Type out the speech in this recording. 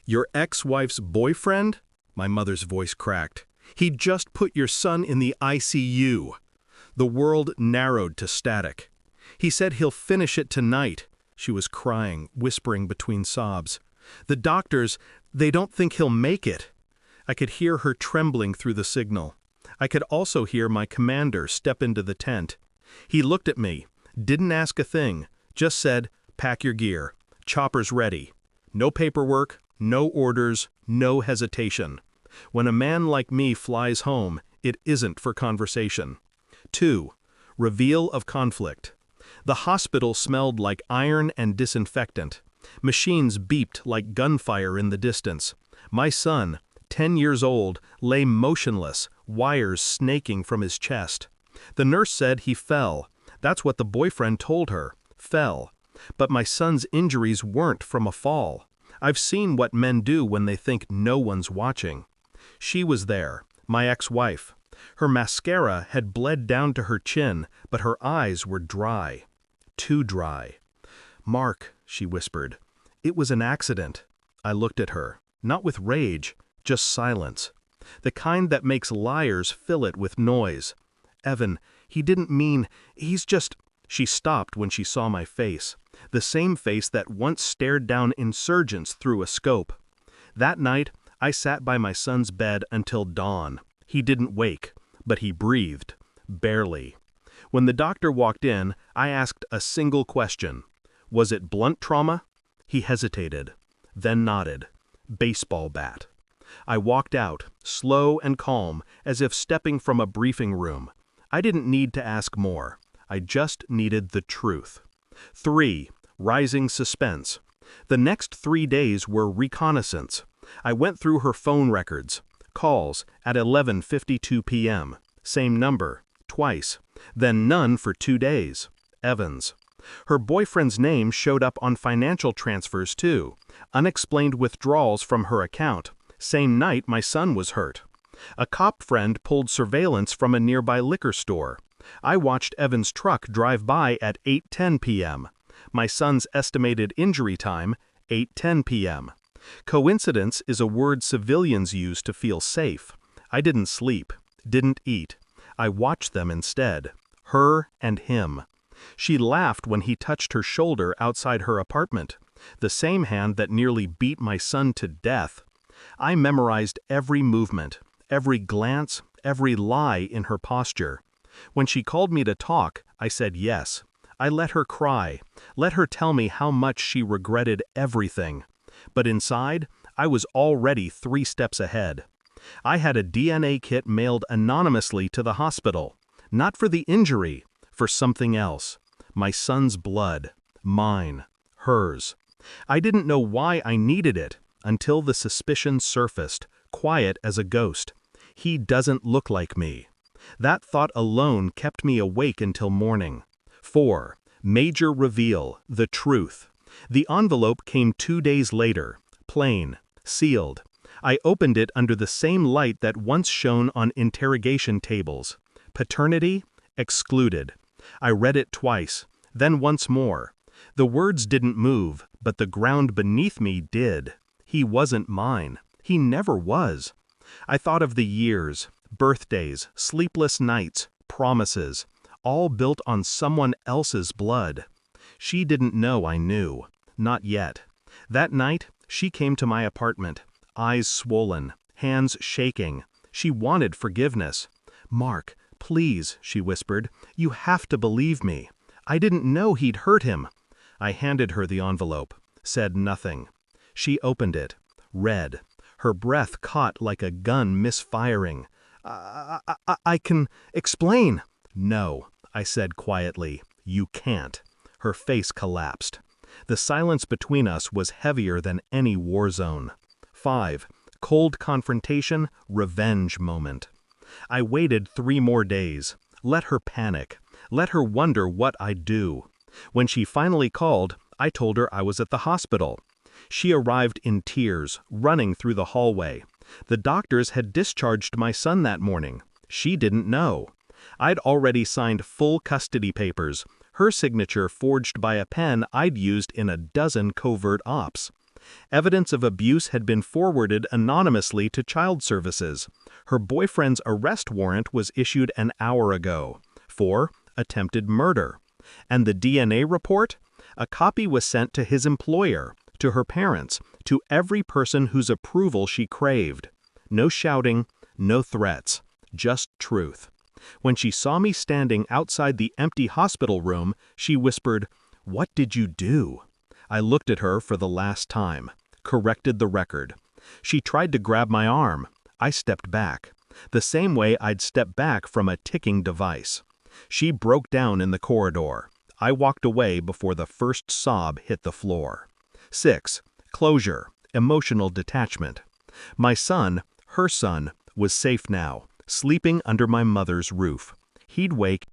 Your ex-wife's boyfriend? My mother's voice cracked. He just put your son in the ICU. The world narrowed to static. He said he'll finish it tonight. She was crying, whispering between sobs. The doctors, they don't think he'll make it. I could hear her trembling through the signal. I could also hear my commander step into the tent. He looked at me, didn't ask a thing, just said, "Pack your gear. Chopper's ready." No paperwork, no orders, no hesitation. When a man like me flies home, it isn't for conversation. 2. Reveal of conflict. The hospital smelled like iron and disinfectant. Machines beeped like gunfire in the distance. My son, 10 years old, lay motionless, wires snaking from his chest. The nurse said he fell. That's what the boyfriend told her. Fell. But my son's injuries weren't from a fall. I've seen what men do when they think no one's watching. She was there, my ex-wife. Her mascara had bled down to her chin, but her eyes were dry. Too dry. "Mark," she whispered. "It was an accident." I looked at her, not with rage, just silence. The kind that makes liars fill it with noise. "Evan, he didn't mean, he's just—" She stopped when she saw my face, the same face that once stared down insurgents through a scope. That night, I sat by my son's bed until dawn. He didn't wake, but he breathed. Barely. When the doctor walked in, I asked a single question. Was it blunt trauma? He hesitated, then nodded. Baseball bat. I walked out, slow and calm, as if stepping from a briefing room. I didn't need to ask more. I just needed the truth. 3. Rising suspense. The next 3 days were reconnaissance. I went through her phone records. Calls at 11:52 p.m. Same number, twice. Then none for 2 days. Evans. Her boyfriend's name showed up on financial transfers too. Unexplained withdrawals from her account. Same night my son was hurt. A cop friend pulled surveillance from a nearby liquor store. I watched Evans' truck drive by at 8:10 p.m. My son's estimated injury time, 8:10 p.m. Coincidence is a word civilians use to feel safe. I didn't sleep, didn't eat. I watched them instead. Her and him. She laughed when he touched her shoulder outside her apartment. The same hand that nearly beat my son to death. I memorized every movement, every glance, every lie in her posture. When she called me to talk, I said yes. I let her cry, let her tell me how much she regretted everything. But inside, I was already 3 steps ahead. I had a DNA kit mailed anonymously to the hospital. Not for the injury, for something else. My son's blood. Mine. Hers. I didn't know why I needed it, until the suspicion surfaced, quiet as a ghost. He doesn't look like me. That thought alone kept me awake until morning. 4. Major reveal, the truth. The envelope came 2 days later, plain, sealed. I opened it under the same light that once shone on interrogation tables. Paternity? Excluded. I read it twice, then once more. The words didn't move, but the ground beneath me did. He wasn't mine. He never was. I thought of the years, birthdays, sleepless nights, promises, all built on someone else's blood. She didn't know I knew. Not yet. That night, she came to my apartment, eyes swollen, hands shaking. She wanted forgiveness. "Mark, please," she whispered, "you have to believe me. I didn't know he'd hurt him." I handed her the envelope, said nothing. She opened it, read. Her breath caught like a gun misfiring. I can explain." "No," I said quietly. "You can't." Her face collapsed. The silence between us was heavier than any war zone. 5. Cold confrontation, revenge moment. I waited 3 more days. Let her panic. Let her wonder what I'd do. When she finally called, I told her I was at the hospital. She arrived in tears, running through the hallway. The doctors had discharged my son that morning. She didn't know. I'd already signed full custody papers, her signature forged by a pen I'd used in a dozen covert ops. Evidence of abuse had been forwarded anonymously to child services. Her boyfriend's arrest warrant was issued an hour ago for attempted murder. And the DNA report? A copy was sent to his employer, to her parents, to every person whose approval she craved. No shouting, no threats, just truth. When she saw me standing outside the empty hospital room, she whispered, "What did you do?" I looked at her for the last time, corrected the record. She tried to grab my arm. I stepped back, the same way I'd step back from a ticking device. She broke down in the corridor. I walked away before the first sob hit the floor. 6. Closure, emotional detachment. My son, her son, was safe now, sleeping under my mother's roof. He'd wake